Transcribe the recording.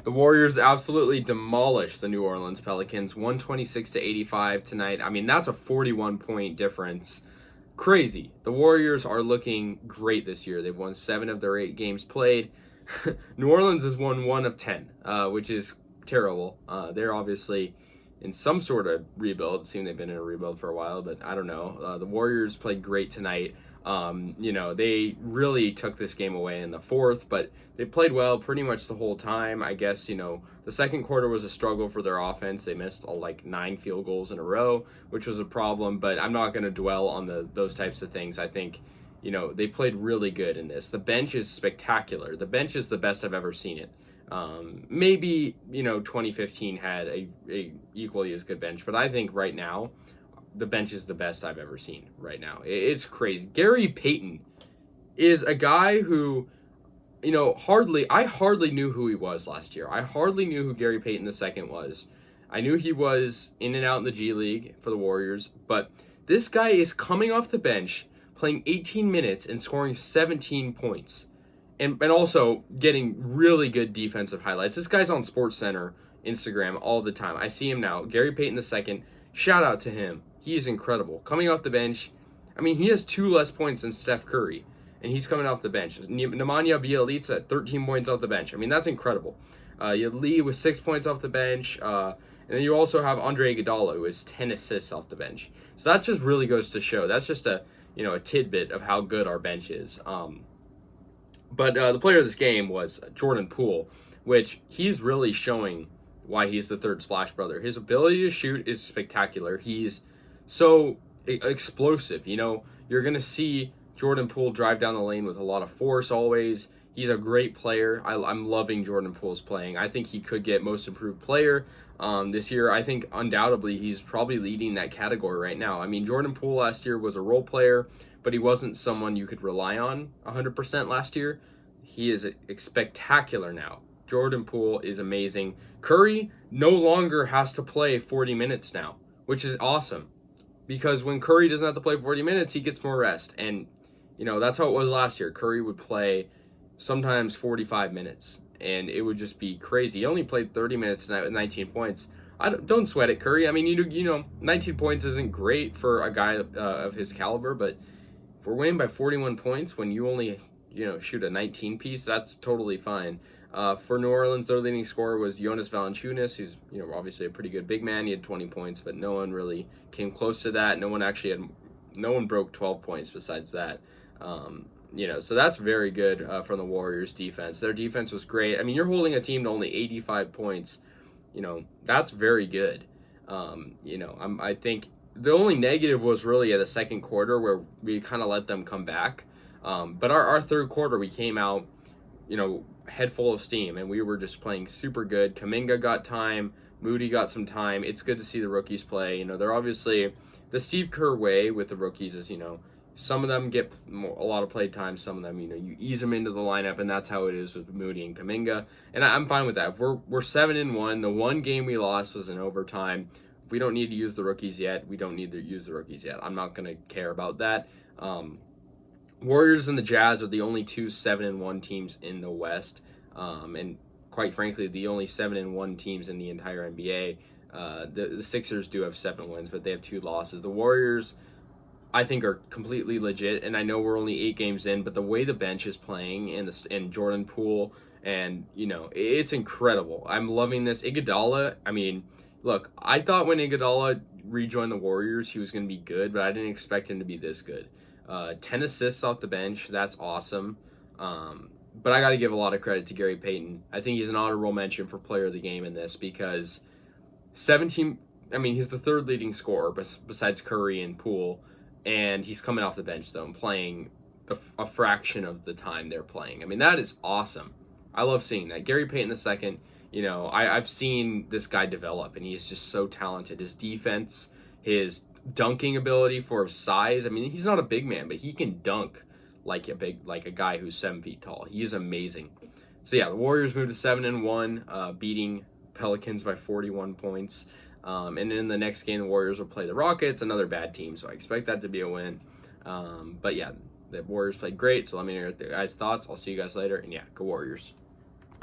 The Warriors absolutely demolished the New Orleans Pelicans, 126-85 tonight. I mean, that's a 41-point difference. Crazy. The Warriors are looking great this year. They've won 7 of their 8 games played. New Orleans has won 1 of 10, which is terrible. They're obviously in some sort of rebuild. It seems they've been in a rebuild for a while, but I don't know. The Warriors played great tonight. They really took this game away in the fourth, but they played well pretty much the whole time. I guess, the second quarter was a struggle for their offense. They missed like 9 field goals in a row, which was a problem, but I'm not going to dwell on those types of things. I think, they played really good in this. The bench is spectacular. The bench is the best I've ever seen it. Maybe, 2015 had a equally as good bench, but I think right now, the bench is the best I've ever seen right now. It's crazy. Gary Payton is a guy who, I hardly knew who he was last year. I hardly knew who Gary Payton II was. I knew he was in and out in the G League for the Warriors, but this guy is coming off the bench, playing 18 minutes and scoring 17 points. And also getting really good defensive highlights. This guy's on SportsCenter Instagram all the time. I see him now. Gary Payton II. Shout out to him. He is incredible. Coming off the bench, I mean, he has 2 less points than Steph Curry, and he's coming off the bench. Nemanja Bjelica at 13 points off the bench. I mean, that's incredible. You have Lee with 6 points off the bench, and then you also have Andre Iguodala, who has 10 assists off the bench. So that just really goes to show. That's just a tidbit of how good our bench is. But the player of this game was Jordan Poole, which he's really showing why he's the third Splash Brother. His ability to shoot is spectacular. He's so explosive. You're going to see Jordan Poole drive down the lane with a lot of force always. He's a great player. I'm loving Jordan Poole's playing. I think he could get most improved player this year. I think undoubtedly he's probably leading that category right now. I mean, Jordan Poole last year was a role player, but he wasn't someone you could rely on 100% last year. He is spectacular now. Jordan Poole is amazing. Curry no longer has to play 40 minutes now, which is awesome. Because when Curry doesn't have to play 40 minutes, he gets more rest. And, that's how it was last year. Curry would play sometimes 45 minutes, and it would just be crazy. He only played 30 minutes tonight with 19 points. Don't sweat it, Curry. I mean, 19 points isn't great for a guy of his caliber, but if we're winning by 41 points when you only, shoot a 19 piece, that's totally fine. For New Orleans, their leading scorer was Jonas Valanciunas, who's obviously a pretty good big man. He had 20 points, but no one really came close to that. No one broke 12 points besides that. So that's very good from the Warriors' defense. Their defense was great. I mean, you're holding a team to only 85 points. That's very good. I think the only negative was really at the second quarter where we kind of let them come back. But our third quarter, we came out, head full of steam, and we were just playing super good. Kuminga got time. Moody got some time. It's good to see the rookies play. They're obviously the Steve Kerr way with the rookies is, some of them get a lot of play time. Some of them, you ease them into the lineup, and that's how it is with Moody and Kuminga. And I'm fine with that. We're 7-1. The one game we lost was in overtime. If we don't need to use the rookies yet, we don't need to use the rookies yet. I'm not going to care about that. Warriors and the Jazz are the only 2 7-1 teams in the West, and quite frankly, the only 7-1 teams in the entire NBA. The Sixers do have 7 wins, but they have 2 losses. The Warriors, I think, are completely legit, and I know we're only 8 games in, but the way the bench is playing and Jordan Poole, and it's incredible. I'm loving this. Iguodala, I mean, look, I thought when Iguodala rejoined the Warriors, he was going to be good, but I didn't expect him to be this good. 10 assists off the bench, that's awesome. But I got to give a lot of credit to Gary Payton. I think he's an honorable mention for player of the game in this because 17, he's the 3rd leading scorer besides Curry and Poole, and he's coming off the bench, though, and playing a fraction of the time they're playing. I mean, that is awesome. I love seeing that. Gary Payton II, I've seen this guy develop, and he's just so talented. His defense, his dunking ability for his size. I mean, he's not a big man, but he can dunk like a guy who's 7 feet tall. He is amazing. So yeah, the Warriors moved to 7-1, beating Pelicans by 41 points. And in the next game, the Warriors will play the Rockets, another bad team. So I expect that to be a win. But yeah, the Warriors played great. So let me know your guys' thoughts. I'll see you guys later. And yeah, go Warriors.